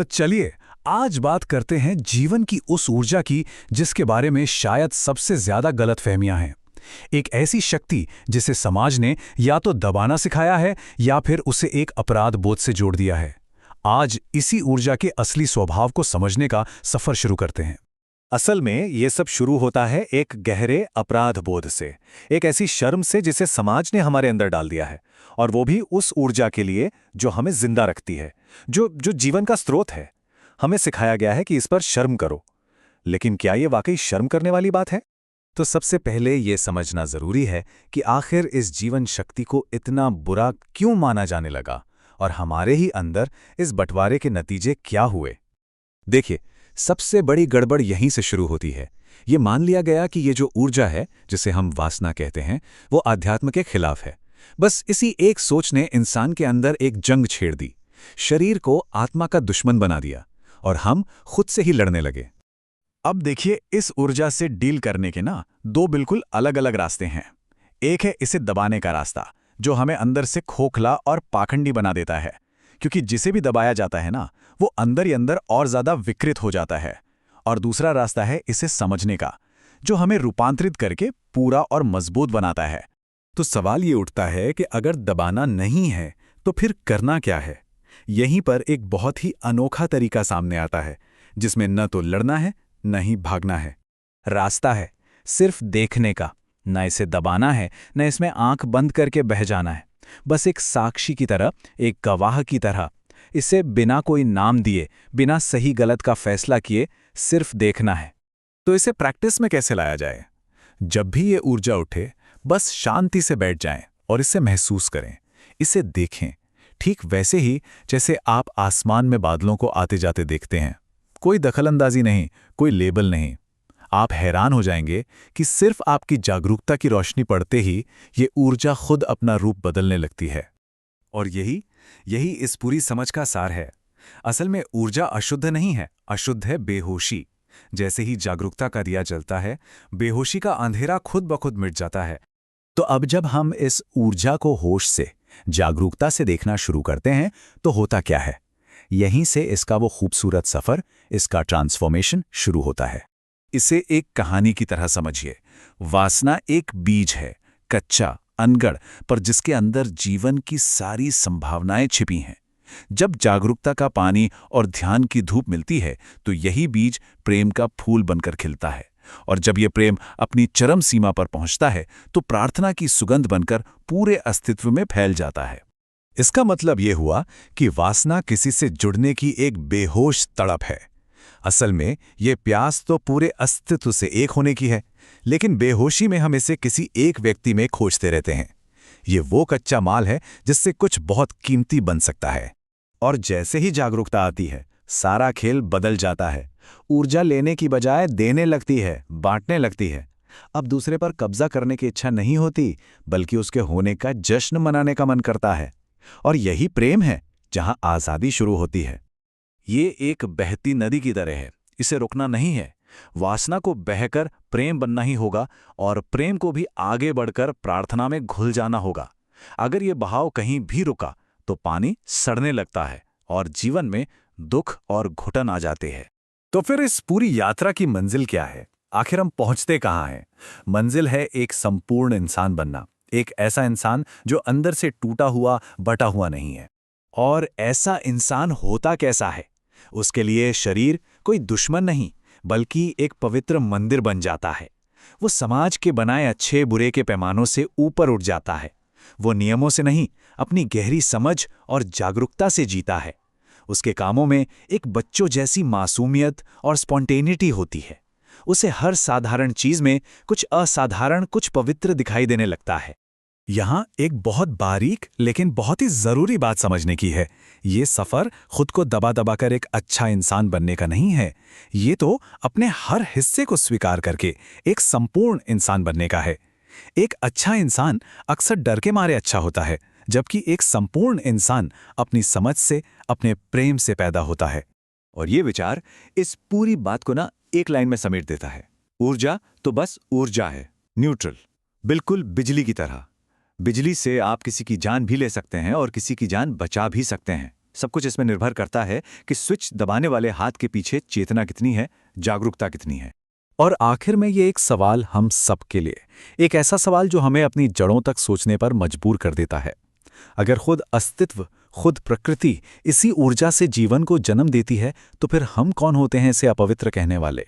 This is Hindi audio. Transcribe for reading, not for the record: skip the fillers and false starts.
तो चलिए आज बात करते हैं जीवन की उस ऊर्जा की जिसके बारे में शायद सबसे ज्यादा गलतफहमियां हैं। एक ऐसी शक्ति जिसे समाज ने या तो दबाना सिखाया है या फिर उसे एक अपराध बोध से जोड़ दिया है। आज इसी ऊर्जा के असली स्वभाव को समझने का सफर शुरू करते हैं। असल में ये सब शुरू होता है एक गहरे अपराध बोध से, एक ऐसी शर्म से जिसे समाज ने हमारे अंदर डाल दिया है, और वो भी उस ऊर्जा के लिए जो हमें जिंदा रखती है, जो जो जीवन का स्रोत है। हमें सिखाया गया है कि इस पर शर्म करो, लेकिन क्या ये वाकई शर्म करने वाली बात है? तो सबसे पहले ये समझना जरूरी है कि आखिर इस जीवन शक्ति को इतना बुरा क्यों माना जाने लगा और हमारे ही अंदर इस बंटवारे के नतीजे क्या हुए। देखिए, सबसे बड़ी गड़बड़ यहीं से शुरू होती है। ये मान लिया गया कि ये जो ऊर्जा है, जिसे हम वासना कहते हैं, वो अध्यात्म के खिलाफ है। बस इसी एक सोच ने इंसान के अंदर एक जंग छेड़ दी, शरीर को आत्मा का दुश्मन बना दिया और हम खुद से ही लड़ने लगे। अब देखिए, इस ऊर्जा से डील करने के दो बिल्कुल अलग अलग रास्ते हैं। एक है इसे दबाने का रास्ता, जो हमें अंदर से खोखला और पाखंडी बना देता है, क्योंकि जिसे भी दबाया जाता है वो अंदर ही अंदर और ज्यादा विकृत हो जाता है। और दूसरा रास्ता है इसे समझने का, जो हमें रूपांतरित करके पूरा और मजबूत बनाता है। तो सवाल ये उठता है कि अगर दबाना नहीं है तो फिर करना क्या है। यहीं पर एक बहुत ही अनोखा तरीका सामने आता है, जिसमें न तो लड़ना है न ही भागना है। रास्ता है सिर्फ देखने का, न इसे दबाना है न इसमें आंख बंद करके बह जाना है। बस एक साक्षी की तरह, एक गवाह की तरह, इसे बिना कोई नाम दिए, बिना सही गलत का फैसला किए सिर्फ देखना है। तो इसे प्रैक्टिस में कैसे लाया जाए? जब भी ये ऊर्जा उठे, बस शांति से बैठ जाएं और इसे महसूस करें, इसे देखें, ठीक वैसे ही जैसे आप आसमान में बादलों को आते जाते देखते हैं। कोई दखलंदाजी नहीं, कोई लेबल नहीं। आप हैरान हो जाएंगे कि सिर्फ आपकी जागरूकता की रोशनी पड़ते ही ये ऊर्जा खुद अपना रूप बदलने लगती है। और यही इस पूरी समझ का सार है। असल में ऊर्जा अशुद्ध नहीं है, अशुद्ध है बेहोशी। जैसे ही जागरूकता का दिया जलता है, बेहोशी का अंधेरा खुद ब खुद मिट जाता है। तो अब जब हम इस ऊर्जा को होश से, जागरूकता से देखना शुरू करते हैं, तो होता क्या है? यहीं से इसका वो खूबसूरत सफर, इसका ट्रांसफॉर्मेशन शुरू होता है। इसे एक कहानी की तरह समझिए। वासना एक बीज है, कच्चा, अनगढ़, पर जिसके अंदर जीवन की सारी संभावनाएं छिपी हैं। जब जागरूकता का पानी और ध्यान की धूप मिलती है, तो यही बीज प्रेम का फूल बनकर खिलता है। और जब ये प्रेम अपनी चरम सीमा पर पहुंचता है, तो प्रार्थना की सुगंध बनकर पूरे अस्तित्व में फैल जाता है। इसका मतलब ये हुआ कि वासना किसी से जुड़ने की एक बेहोश तड़प है। असल में ये प्यास तो पूरे अस्तित्व से एक होने की है, लेकिन बेहोशी में हम इसे किसी एक व्यक्ति में खोजते रहते हैं। ये वो कच्चा माल है जिससे कुछ बहुत कीमती बन सकता है। और जैसे ही जागरूकता आती है, सारा खेल बदल जाता है। ऊर्जा लेने की बजाय देने लगती है, बांटने लगती है। अब दूसरे पर कब्जा करने की इच्छा नहीं होती, बल्कि उसके होने का जश्न मनाने का मन करता है। और यही प्रेम है, जहां आज़ादी शुरू होती है। ये एक बहती नदी की तरह है, इसे रुकना नहीं है। वासना को बहकर प्रेम बनना ही होगा, और प्रेम को भी आगे बढ़कर प्रार्थना में घुल जाना होगा। अगर ये बहाव कहीं भी रुका, तो पानी सड़ने लगता है और जीवन में दुख और घुटन आ जाते हैं। तो फिर इस पूरी यात्रा की मंजिल क्या है? आखिर हम पहुंचते कहाँ हैं? मंजिल है एक संपूर्ण इंसान बनना, एक ऐसा इंसान जो अंदर से टूटा हुआ, बटा हुआ नहीं है। और ऐसा इंसान होता कैसा है? उसके लिए शरीर कोई दुश्मन नहीं, बल्कि एक पवित्र मंदिर बन जाता है। वो समाज के बनाए अच्छे बुरे के पैमानों से ऊपर उठ जाता है। वो नियमों से नहीं, अपनी गहरी समझ और जागरूकता से जीता है। उसके कामों में एक बच्चों जैसी मासूमियत और स्पॉन्टेनिटी होती है। उसे हर साधारण चीज में कुछ असाधारण, कुछ पवित्र दिखाई देने लगता है। यहाँ एक बहुत बारीक लेकिन बहुत ही जरूरी बात समझने की है। ये सफर खुद को दबा दबा कर एक अच्छा इंसान बनने का नहीं है। ये तो अपने हर हिस्से को स्वीकार करके एक संपूर्ण इंसान बनने का है। एक अच्छा इंसान अक्सर डर के मारे अच्छा होता है, जबकि एक संपूर्ण इंसान अपनी समझ से, अपने प्रेम से पैदा होता है। और ये विचार इस पूरी बात को एक लाइन में समेट देता है। ऊर्जा तो बस ऊर्जा है, न्यूट्रल, बिल्कुल बिजली की तरह। बिजली से आप किसी की जान भी ले सकते हैं और किसी की जान बचा भी सकते हैं। सब कुछ इसमें निर्भर करता है कि स्विच दबाने वाले हाथ के पीछे चेतना कितनी है, जागरूकता कितनी है। और आखिर में ये एक सवाल हम सबके लिए, एक ऐसा सवाल जो हमें अपनी जड़ों तक सोचने पर मजबूर कर देता है। अगर खुद अस्तित्व, खुद प्रकृति इसी ऊर्जा से जीवन को जन्म देती है, तो फिर हम कौन होते हैं इसे अपवित्र कहने वाले?